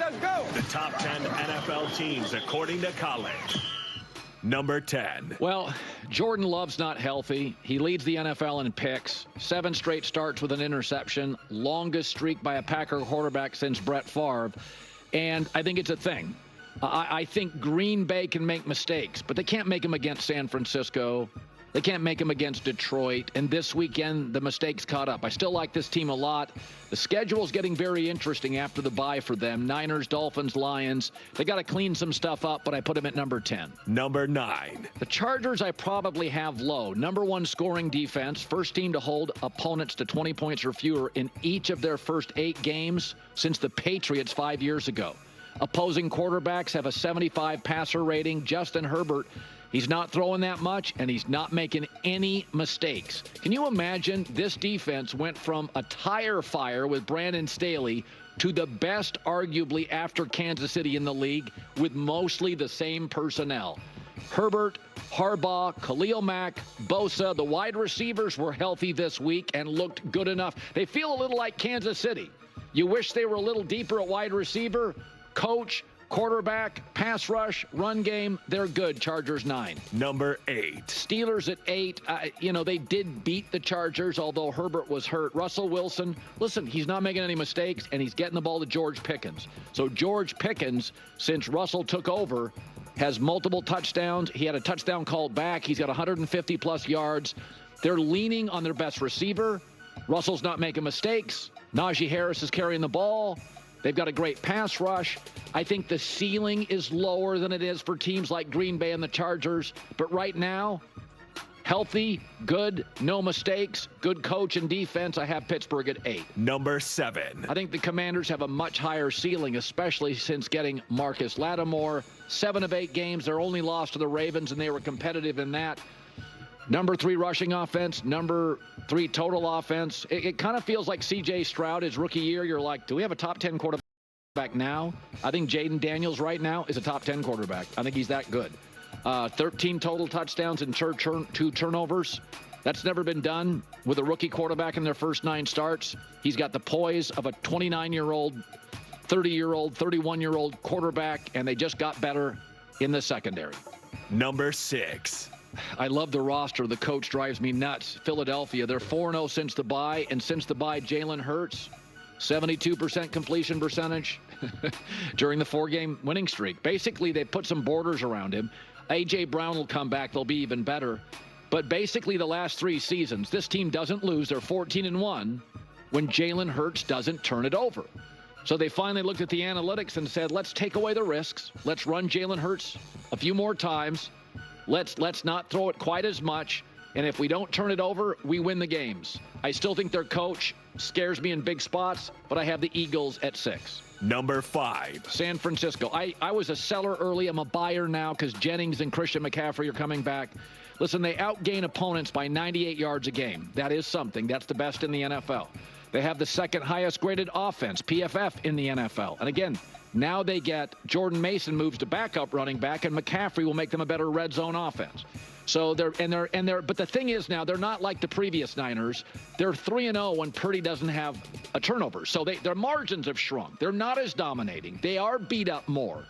Let's go. The top 10 NFL teams according to Colin. Number 10. Well, Jordan Love's not healthy. He leads the NFL in picks. 7 straight starts with an interception. Longest streak by a Packer quarterback since Brett Favre. And I think it's a thing. I think Green Bay can make mistakes, but they can't make them against San Francisco. They can't make them against Detroit. And this weekend, the mistakes caught up. I still like this team a lot. The schedule's getting very interesting after the bye for them. Niners, Dolphins, Lions. They got to clean some stuff up, but I put them at number 10. Number 9. The Chargers I probably have low. Number 1 scoring defense. First team to hold opponents to 20 points or fewer in each of their first 8 games since the Patriots 5 years ago. Opposing quarterbacks have a 75 passer rating. Justin Herbert, he's not throwing that much, and he's not making any mistakes. Can you imagine this defense went from a tire fire with Brandon Staley to the best, arguably, after Kansas City in the league with mostly the same personnel? Herbert, Harbaugh, Khalil Mack, Bosa, the wide receivers were healthy this week and looked good enough. They feel a little like Kansas City. You wish they were a little deeper at wide receiver. Coach, quarterback, pass rush, run game, they're good. Chargers 9. Number 8. Steelers at 8. They did beat the Chargers, although Herbert was hurt. Russell Wilson, listen, he's not making any mistakes, and he's getting the ball to George Pickens. So George Pickens, since Russell took over, has multiple touchdowns. He had a touchdown called back. He's got 150-plus yards. They're leaning on their best receiver. Russell's not making mistakes. Najee Harris is carrying the ball. They've got a great pass rush. I think the ceiling is lower than it is for teams like Green Bay and the Chargers. But right now, healthy, good, no mistakes, good coach and defense. I have Pittsburgh at 8. Number 7. I think the Commanders have a much higher ceiling, especially since getting Marcus Lattimore. 7 of 8 games, their only loss to the Ravens, and they were competitive in that. Number 3 rushing offense, number 3 total offense. It kind of feels like C.J. Stroud, his rookie year. You're like, do we have a top 10 quarterback now? I think Jaden Daniels right now is a top 10 quarterback. I think he's that good. 13 total touchdowns and 2 turnovers. That's never been done with a rookie quarterback in their first 9 starts. He's got the poise of a 29-year-old, 30-year-old, 31-year-old quarterback, and they just got better in the secondary. Number 6. I love the roster. The coach drives me nuts. Philadelphia, they're 4-0 since the bye, and since the bye, Jalen Hurts, 72% completion percentage during the 4-game winning streak. Basically, they put some borders around him. A.J. Brown will come back. They'll be even better. But basically, the last 3 seasons, this team doesn't lose. They're 14-1 when Jalen Hurts doesn't turn it over. So they finally looked at the analytics and said, let's take away the risks. Let's run Jalen Hurts a few more times. Let's not throw it quite as much. And if we don't turn it over, we win the games. I still think their coach scares me in big spots, but I have the Eagles at 6. Number 5. San Francisco. I was a seller early. I'm a buyer now because Jennings and Christian McCaffrey are coming back. Listen, they outgain opponents by 98 yards a game. That is something. That's the best in the NFL. They have the 2nd highest graded offense, PFF, in the NFL. And again, now they get Jordan Mason moves to backup running back, and McCaffrey will make them a better red zone offense. So but the thing is now they're not like the previous Niners. They're 3-0 when Purdy doesn't have a turnover. So their margins have shrunk. They're not as dominating. They are beat up more.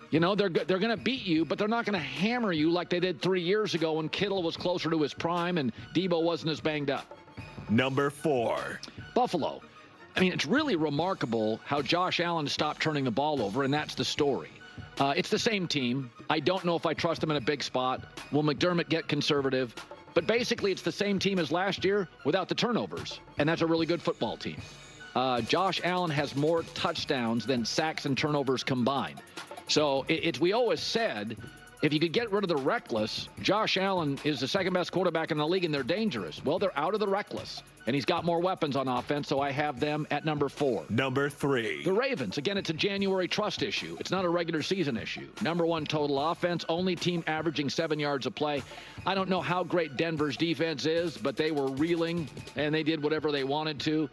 You know, they're going to beat you, but they're not going to hammer you like they did 3 years ago when Kittle was closer to his prime and Debo wasn't as banged up. Number 4. Buffalo. I mean, it's really remarkable how Josh Allen stopped turning the ball over, and that's the story. It's the same team. I don't know if I trust them in a big spot. Will McDermott get conservative? But basically, it's the same team as last year without the turnovers, and that's a really good football team. Josh Allen has more touchdowns than sacks and turnovers combined. So we always said, if you could get rid of the reckless, Josh Allen is the 2nd best quarterback in the league, and they're dangerous. Well, they're out of the reckless, and he's got more weapons on offense, so I have them at number 4. Number 3. The Ravens. Again, it's a January trust issue. It's not a regular season issue. Number 1 total offense, only team averaging 7 yards a play. I don't know how great Denver's defense is, but they were reeling, and they did whatever they wanted to.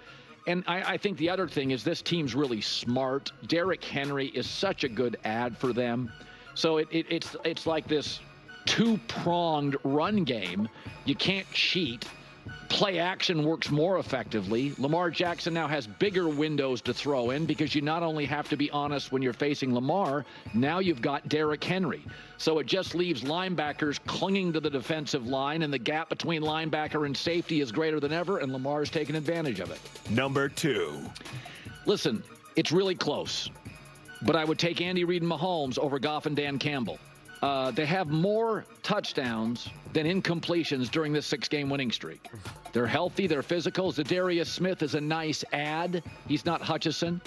And I think the other thing is this team's really smart. Derrick Henry is such a good ad for them. So it's like this 2-pronged run game. You can't cheat. Play action works more effectively. Lamar Jackson now has bigger windows to throw in because you not only have to be honest when you're facing Lamar, now you've got Derrick Henry. So it just leaves linebackers clinging to the defensive line, and the gap between linebacker and safety is greater than ever, and Lamar's taken advantage of it. Number 2. Listen, it's really close, but I would take Andy Reid and Mahomes over Goff and Dan Campbell. They have more touchdowns than incompletions during this 6-game winning streak. They're healthy. They're physical. Zadarius Smith is a nice add. He's not Hutchison.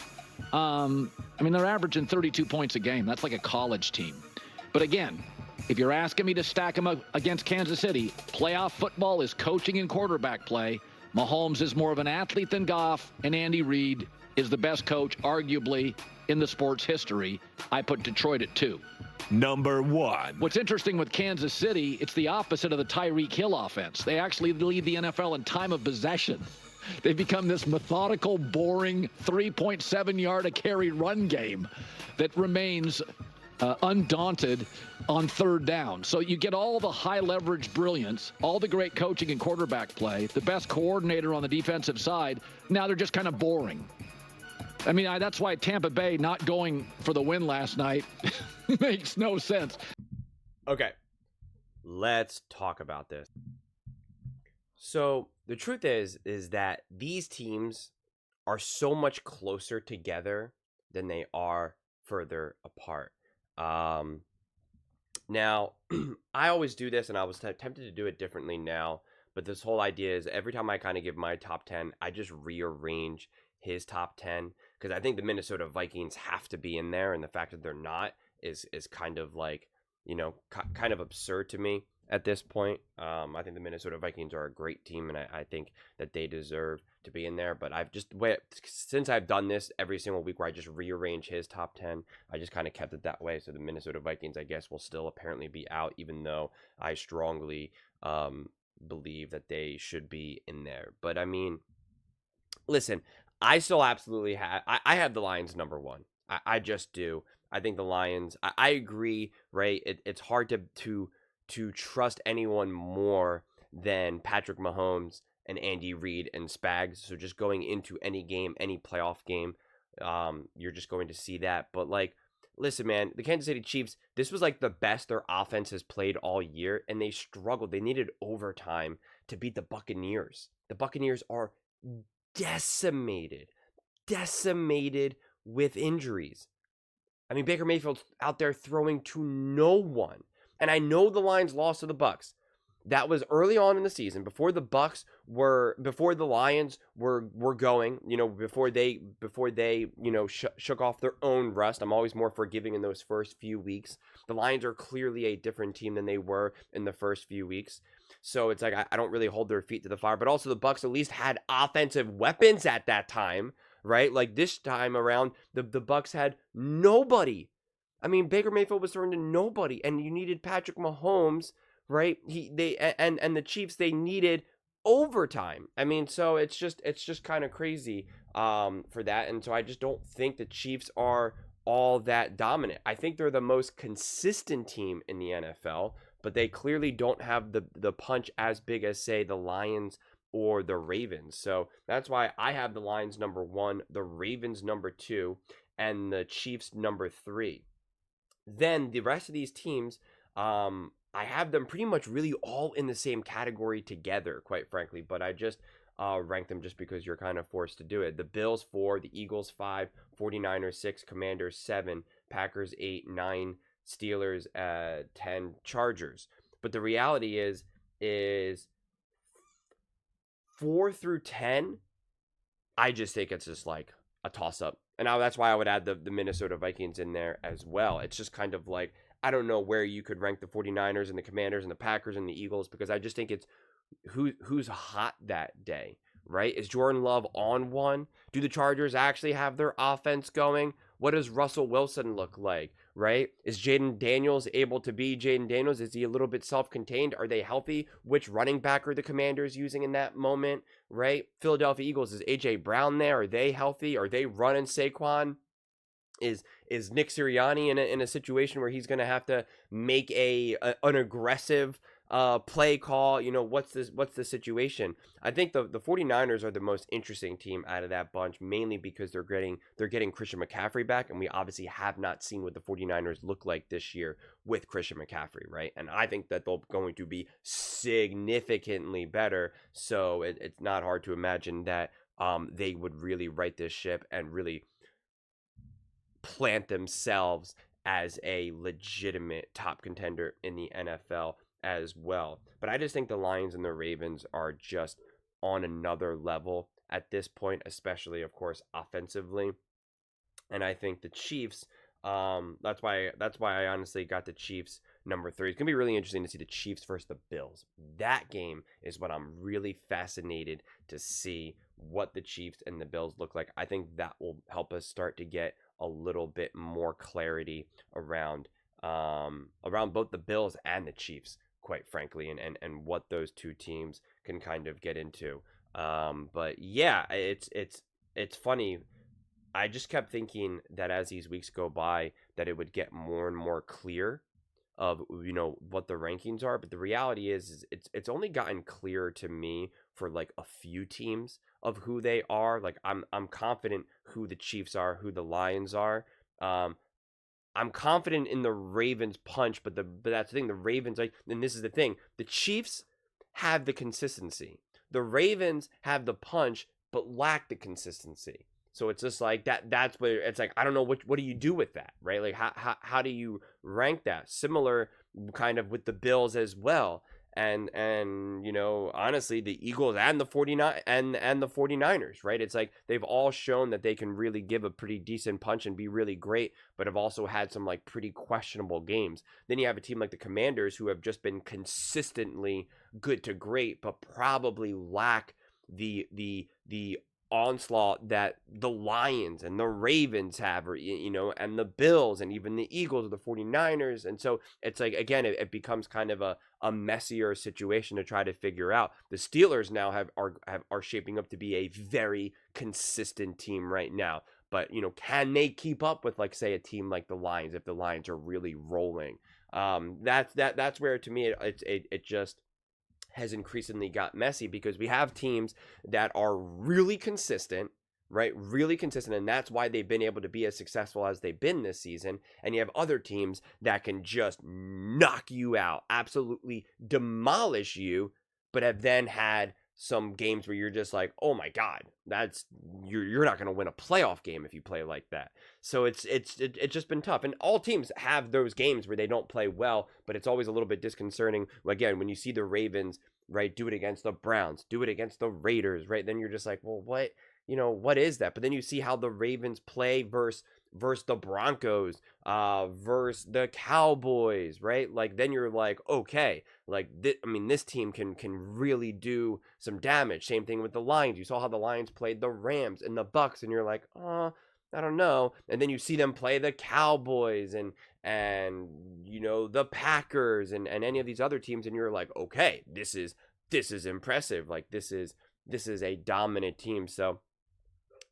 They're averaging 32 points a game. That's like a college team. But again, if you're asking me to stack them up against Kansas City, playoff football is coaching and quarterback play. Mahomes is more of an athlete than Goff, and Andy Reid is the best coach, arguably, in the sport's history. I put Detroit at 2. Number 1. What's interesting with Kansas City, it's the opposite of the Tyreek Hill offense. They actually lead the NFL in time of possession. They've become this methodical, boring 3.7-yard-a-carry run game that remains undaunted on third down. So you get all the high-leverage brilliance, all the great coaching and quarterback play, the best coordinator on the defensive side. Now they're just kind of boring. That's why Tampa Bay not going for the win last night makes no sense. Okay, let's talk about this. So the truth is that these teams are so much closer together than they are further apart. Now, I always do this, and I was tempted to do it differently now, but this whole idea is every time I kind of give my top 10, I just rearrange his top 10, because I think the Minnesota Vikings have to be in there, and the fact that they're not is kind of like, kind of absurd to me at this point. I think the Minnesota Vikings are a great team, and I think that they deserve to be in there. But since I've done this every single week where I just rearrange his top 10, I just kind of kept it that way. So the Minnesota Vikings, I guess, will still apparently be out, even though I strongly believe that they should be in there. But listen, I still absolutely have. I have the Lions number 1. I just do. I think the Lions. I agree, right? It's hard to trust anyone more than Patrick Mahomes and Andy Reid and Spags. So just going into any game, any playoff game, you're just going to see that. But listen, man, the Kansas City Chiefs. This was like the best their offense has played all year, and they struggled. They needed overtime to beat the Buccaneers. The Buccaneers are decimated with injuries. Baker Mayfield's out there throwing to no one. And I know the Lions lost to the Bucs. That was early on in the season, before the Lions were going, before they shook off their own rust. I'm always more forgiving in those first few weeks. The Lions are clearly a different team than they were in the first few weeks. So it's like I don't really hold their feet to the fire. But also the Bucs at least had offensive weapons at that time, right? Like this time around, the Bucs had nobody. Baker Mayfield was throwing to nobody, and you needed Patrick Mahomes, right? And the Chiefs, they needed overtime. So it's just kind of crazy for that. And so I just don't think the Chiefs are all that dominant. I think they're the most consistent team in the NFL, but they clearly don't have the punch as big as, say, the Lions or the Ravens. So that's why I have the Lions number 1, the Ravens number 2, and the Chiefs number 3. Then the rest of these teams, I have them pretty much really all in the same category together, quite frankly. But I just rank them just because you're kind of forced to do it. The Bills 4, the Eagles 5, 49ers 6, Commanders 7, Packers 8, 9, Steelers 10, Chargers. But the reality is 4 through 10, I just think it's just like a toss-up. And now that's why I would add the Minnesota Vikings in there as well. It's just kind of like, I don't know where you could rank the 49ers and the Commanders and the Packers and the Eagles, because I just think it's who's hot that day, right? Is Jordan Love on one? Do the Chargers actually have their offense going? What does Russell Wilson look like, right? Is Jaden Daniels able to be Jaden Daniels? Is he a little bit self-contained? Are they healthy? Which running back are the Commanders using in that moment, right? Philadelphia Eagles, is A.J. Brown there? Are they healthy? Are they running Saquon? Is Nick Sirianni in a situation where he's going to have to make an aggressive play call, what's the situation? I think the 49ers are the most interesting team out of that bunch, mainly because they're getting Christian McCaffrey back, and we obviously have not seen what the 49ers look like this year with Christian McCaffrey, right? And I think that they're going to be significantly better, so it's not hard to imagine that they would really right this ship and really plant themselves as a legitimate top contender in the NFL as well. But I just think the Lions and the Ravens are just on another level at this point, especially, of course, offensively. And I think the Chiefs, that's why I honestly got the Chiefs number 3. It's gonna be really interesting to see the Chiefs versus the Bills. That game is what I'm really fascinated to see, what the Chiefs and the Bills look like. I think that will help us start to get a little bit more clarity around both the Bills and the Chiefs, quite frankly, and what those two teams can kind of get into. But yeah, it's funny. I just kept thinking that as these weeks go by, that it would get more and more clear of what the rankings are. But the reality is it's only gotten clearer to me for like a few teams of who they are. Like I'm confident who the Chiefs are, who the Lions are. I'm confident in the Ravens punch, but that's the thing. The Ravens, like, and this is the thing. The Chiefs have the consistency. The Ravens have the punch, but lack the consistency. So it's just like that. That's where it's like, I don't know what do you do with that, right? Like how do you rank that? Similar kind of with the Bills as well. And honestly, the Eagles and the 49 and the 49ers, right? It's like they've all shown that they can really give a pretty decent punch and be really great, but have also had some like pretty questionable games. Then you have a team like the Commanders, who have just been consistently good to great, but probably lack the onslaught that the Lions and the Ravens have, or and the Bills and even the Eagles or the 49ers. And so it's like, again, it becomes kind of a messier situation to try to figure out. The Steelers now are shaping up to be a very consistent team right now, but can they keep up with, like, say, a team like the Lions, if the Lions are really rolling? That's where, to me, it just has increasingly got messy, because we have teams that are really consistent, right? Really consistent, and that's why they've been able to be as successful as they've been this season. And you have other teams that can just knock you out, absolutely demolish you, but have then had some games where you're just like, oh my God, you're not going to win a playoff game if you play like that. So it's just been tough, and all teams have those games where they don't play well, but it's always a little bit disconcerting. Again, when you see the Ravens, right, do it against the Browns, do it against the Raiders, right, then you're just like, well, what is that? But then you see how the Ravens play versus the Broncos, versus the Cowboys, right? Like, then you're like, okay, like this team can really do some damage. Same thing with the Lions. You saw how the Lions played the Rams and the Bucks, and you're like, oh, I don't know. And then you see them play the Cowboys and the Packers and any of these other teams, and you're like, okay, this is impressive. Like, this is a dominant team. So,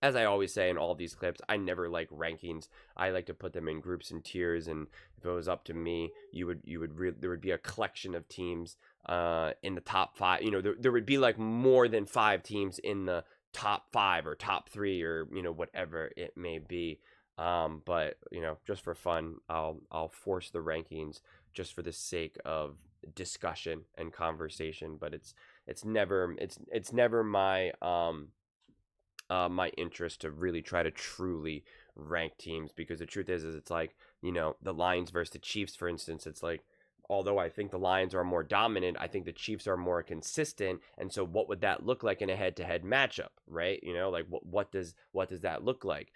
as I always say in all these clips, I never like rankings. I like to put them in groups and tiers, and if it was up to me, there would be a collection of teams in the top 5. There would be like more than 5 teams in the top 5 or top 3, or whatever it may be. But just for fun, I'll force the rankings just for the sake of discussion and conversation. But it's never my my interest to really try to truly rank teams, because the truth is it's like, the Lions versus the Chiefs, for instance. It's like, although I think the Lions are more dominant, I think the Chiefs are more consistent. And so what would that look like in a head-to-head matchup, right? Like, what does that look like?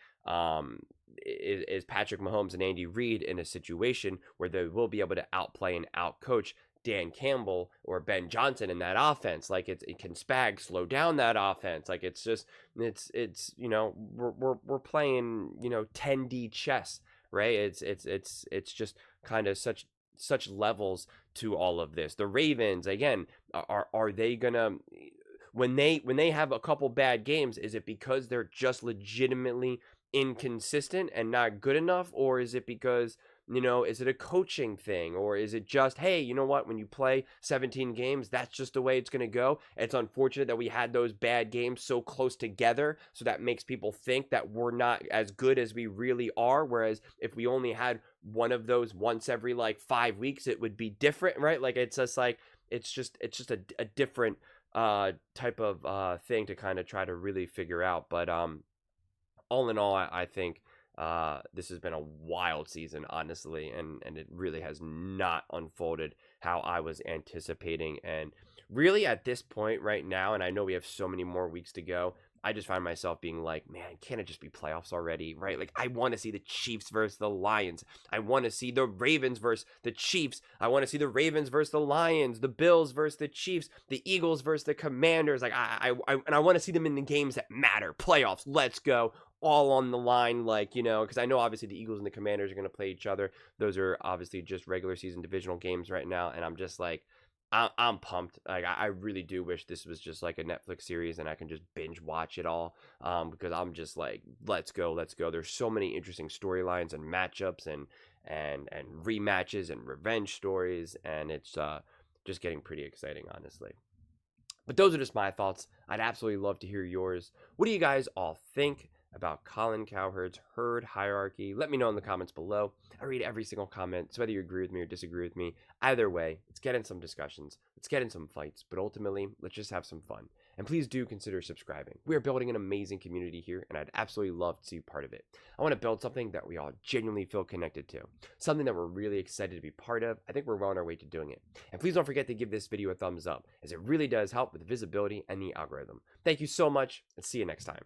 Is Patrick Mahomes and Andy Reid in a situation where they will be able to outplay and outcoach Dan Campbell or Ben Johnson in that offense? Like, can Spags slow down that offense? Like, it's we're playing 10D chess, right? It's just kind of such levels to all of this. The Ravens, again, are they gonna, when they have a couple bad games, is it because they're just legitimately inconsistent and not good enough? Or is it because, is it a coaching thing? Or is it just, hey, you know what? When you play 17 games, that's just the way it's going to go. It's unfortunate that we had those bad games so close together. So that makes people think that we're not as good as we really are. Whereas if we only had one of those once every like 5 weeks, it would be different, right? Like, it's just like, it's just a different type of thing to kind of try to really figure out. But all in all, I think this has been a wild season, honestly, and it really has not unfolded how I was anticipating. And really, at this point right now, and I know we have so many more weeks to go, I just find myself being like, man, can't it just be playoffs already, right? Like, I want to see the Chiefs versus the Lions. I want to see the Ravens versus the Chiefs. I want to see the Ravens versus the Lions, the Bills versus the Chiefs, the Eagles versus the Commanders. Like, and I want to see them in the games that matter. Playoffs, let's go. All on the line, like, because I know obviously the Eagles and the Commanders are going to play each other. Those are obviously just regular season divisional games right now, and I'm just like, I'm pumped. Like, I really do wish this was just like a Netflix series and I can just binge watch it all, because I'm just like, let's go. There's so many interesting storylines and matchups and rematches and revenge stories, and it's just getting pretty exciting, honestly. But those are just my thoughts. I'd absolutely love to hear yours. What do you guys all think about Colin Cowherd's herd hierarchy? Let me know in the comments below. I read every single comment, so whether you agree with me or disagree with me, either way, let's get in some discussions, let's get in some fights, but ultimately, let's just have some fun. And please do consider subscribing. We are building an amazing community here, and I'd absolutely love to see you part of it. I want to build something that we all genuinely feel connected to, something that we're really excited to be part of. I think we're well on our way to doing it. And please don't forget to give this video a thumbs up, as it really does help with the visibility and the algorithm. Thank you so much, and see you next time.